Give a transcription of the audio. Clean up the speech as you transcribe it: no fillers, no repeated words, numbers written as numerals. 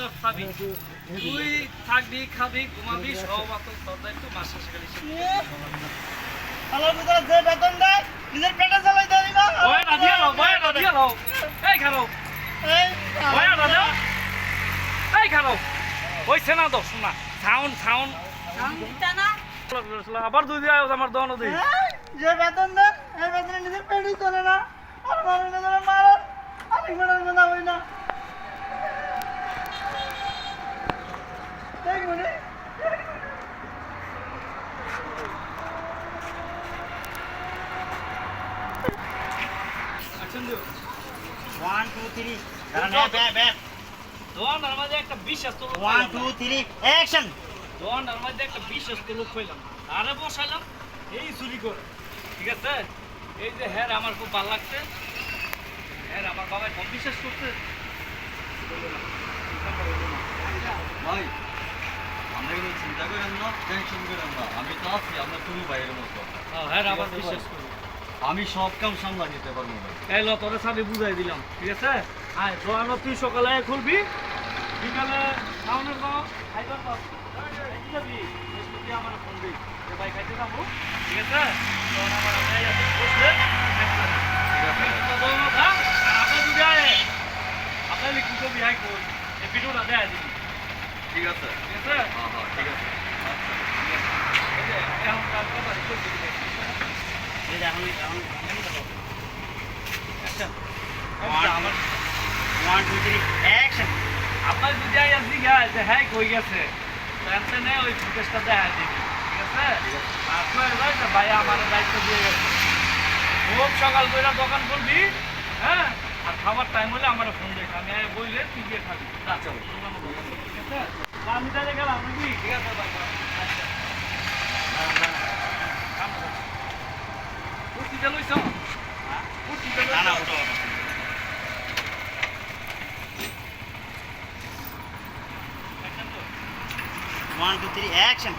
তোর চাবি তুই থাকবি খাবি ঘুমাবি সব তোর তোর দায়িত্ব মাস শেষে গেলি আমার ভিতরে যে বেতন দেয় নিজের পেটে চালাই দেয় না বয়া দিয়ে নাও এই খারো বয়া দাদা এই খারো হইছে না তো শোনা সাউন্ড আবার দুই দিয়ে আমার দোকানে দিই যে বেতন দেন এই বেতনে নিজের পেটই চলে না আর মানুষ নিজের মারার আরেক বেটার কথা হই না দেখবো রে অ্যাকশন দিও 1 2 3 দাঁড়ান ব্যাট দোকানের মাঝে একটা বিশ্বস্ত লোক 1 2 3 অ্যাকশন দোকানের মাঝে একটা বিশ্বস্ত লোক পেলাম আরে বসাইলাম এই চুরি করে ঠিক আছে এই যে হ্যাঁ আমার খুব ভালো লাগছে হ্যাঁ আমার বাবা কম বিশ্বাস করছে ভাই আমরা কিন্তু চিন্তা করেন না টেনশন করেন না আমি তো আছি আমরা তুমি ভাইয়ের মতো হ্যাঁ আবার বিশ্বাস করি আমি সব কাম সামলা নিতে পারবো ভাই এই ল তোরে সাথে বুঝাই দিলাম ঠিক আছে আয় দোকান তুই সকালে খুলবি বিকালে টাউনের দাও খাইবার পাস যাবি তুই আমার ফোন দিই যে ভাই খাইতে যাবো ঠিক আছে তখন আমার ভাই আছে বসলে আপনি যদি আয় আপনার লিখি তো বিহাই কর এই ভিডিওটা দেয়া দিবি ঠিক আছে ঠিক আছে হ্যাঁ হ্যাঁ ঠিক আছে এই যে এখন কাজ কথা করতে দিবি এই এখন আচ্ছা আমার 1 2 3 অ্যাকশন আপনার যদি আই আসি গায় যে হ্যাঁ কই গেছে টেনশন নেই ওই ফুটেজটা দেখা দিবি ঠিক আছে আর কই রইছে ভাই আমার দায়িত্ব দিয়ে গেছে খুব সকাল কইরা দোকান খুলবি হ্যাঁ আর খাবার টাইম হলে আমার ফোন দিস আমি বইলে তুই গিয়ে খাবি আচ্ছা ভাই। ঠিক আছে আমি তাহলে গেলাম নাকি ঠিক আছে ভাই আচ্ছা কুর্তিটা লইছ হ্যাঁ কুর্তিটা না না লইছ ওটা 1 2 3 অ্যাকশন